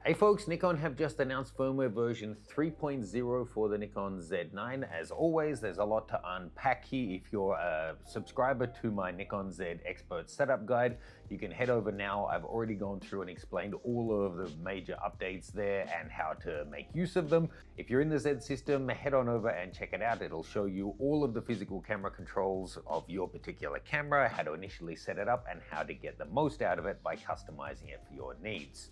Hey folks, Nikon have just announced firmware version 3.0 for the Nikon Z9. As always, there's a lot to unpack here. If you're a subscriber to my Nikon Z Expert Setup Guide, you can head over now. I've already gone through and explained all of the major updates there and how to make use of them. If you're in the Z system, head on over and check it out. It'll show you all of the physical camera controls of your particular camera, how to initially set it up, and how to get the most out of it by customizing it for your needs.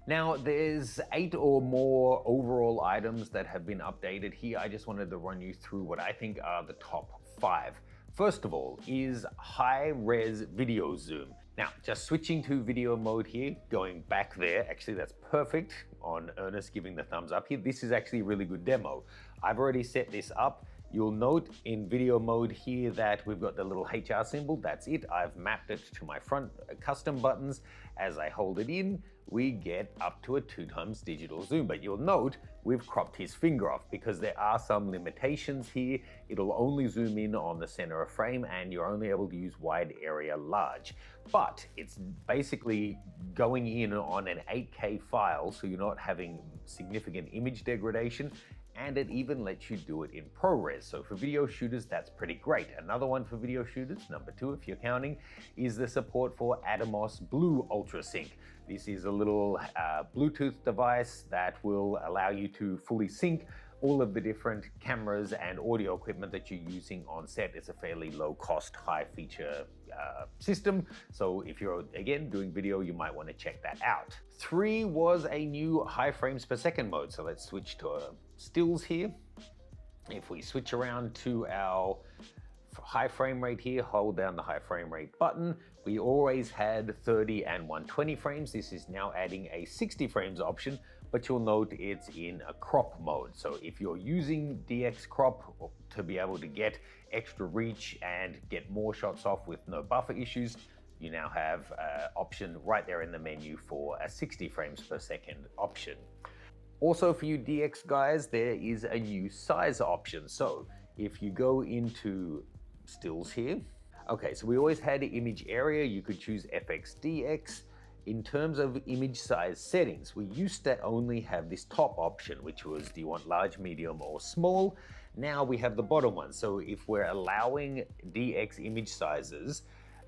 Now, there's 8 or more overall items that have been updated here. I just wanted to run you through what I think are the top 5. First of all is high-res video zoom. Now, just switching to video mode here, going back there, actually that's perfect on Ernest giving the thumbs up here. This is actually a really good demo. I've already set this up. You'll note in video mode here that we've got the little HR symbol, that's it. I've mapped it to my front custom buttons. As I hold it in, we get up to a 2x digital zoom. But you'll note we've cropped his finger off because there are some limitations here. It'll only zoom in on the center of frame and you're only able to use wide area large. But it's basically going in on an 8K file, so you're not having significant image degradation. And it even lets you do it in ProRes. So for video shooters, that's pretty great. Another one for video shooters, number 2 if you're counting, is the support for Atomos Blue Ultra Sync. This is a little Bluetooth device that will allow you to fully sync all of the different cameras and audio equipment that you're using on set. It's a fairly low cost, high feature system. So if you're, again, doing video, you might want to check that out. 3 was a new high frames per second mode. So let's switch to stills here. If we switch around to our high frame rate here, hold down the high frame rate button. We always had 30 and 120 frames. This is now adding a 60 frames option, but you'll note it's in a crop mode. So if you're using DX crop to be able to get extra reach and get more shots off with no buffer issues, you now have an option right there in the menu for a 60 frames per second option. Also for you DX guys, there is a new size option. So if you go into stills here, okay, so we always had image area. You could choose FXDX. In terms of image size settings, we used to only have this top option, which was, do you want large, medium, or small? Now we have the bottom one. So if we're allowing DX image sizes,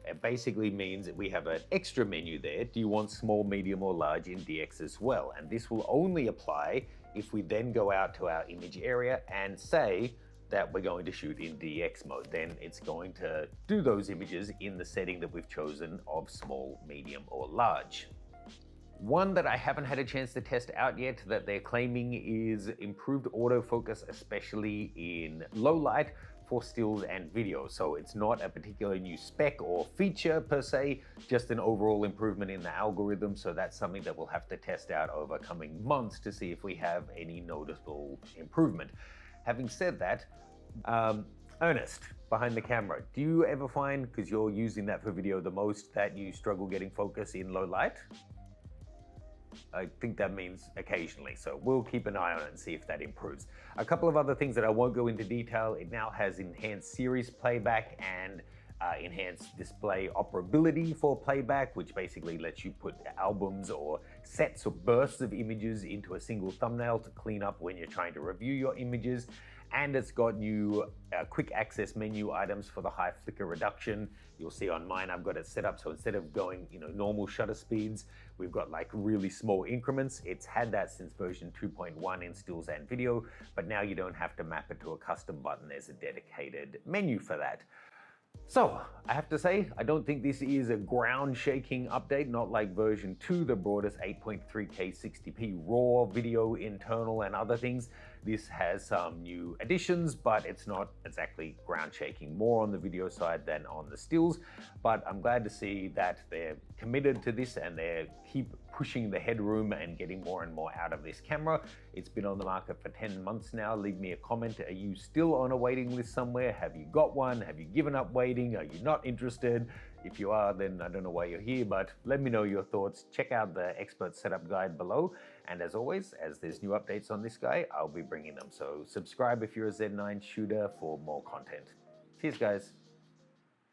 it basically means that we have an extra menu there. Do you want small, medium, or large in DX as well? And this will only apply if we then go out to our image area and say that we're going to shoot in DX mode. Then it's going to do those images in the setting that we've chosen of small, medium, or large. One that I haven't had a chance to test out yet that they're claiming is improved autofocus, especially in low light for stills and video. So it's not a particular new spec or feature per se, just an overall improvement in the algorithm. So that's something that we'll have to test out over coming months to see if we have any noticeable improvement. Having said that, Ernest, behind the camera, do you ever find, because you're using that for video the most, that you struggle getting focus in low light? I think that means occasionally, so we'll keep an eye on it and see if that improves. A couple of other things that I won't go into detail. It now has enhanced series playback and enhanced display operability for playback, which basically lets you put albums or sets or bursts of images into a single thumbnail to clean up when you're trying to review your images. And it's got new quick access menu items for the high flicker reduction. You'll see on mine, I've got it set up so instead of going, normal shutter speeds, we've got like really small increments. It's had that since version 2.1 in stills and video, but now you don't have to map it to a custom button. There's a dedicated menu for that. So I have to say, I don't think this is a ground-shaking update, not like version 2 that brought us 8.3K 60p raw video internal and other things. This has some new additions, but it's not exactly ground-shaking, more on the video side than on the stills. But I'm glad to see that they're committed to this and they keep pushing the headroom and getting more and more out of this camera. It's been on the market for 10 months now. Leave me a comment. Are you still on a waiting list somewhere? Have you got one? Have you given up waiting? Are you not interested? If you are, then I don't know why you're here, but let me know your thoughts. Check out the expert setup guide below. And as always, as there's new updates on this guy, I'll be bringing them. So subscribe if you're a Z9 shooter for more content. Cheers, guys.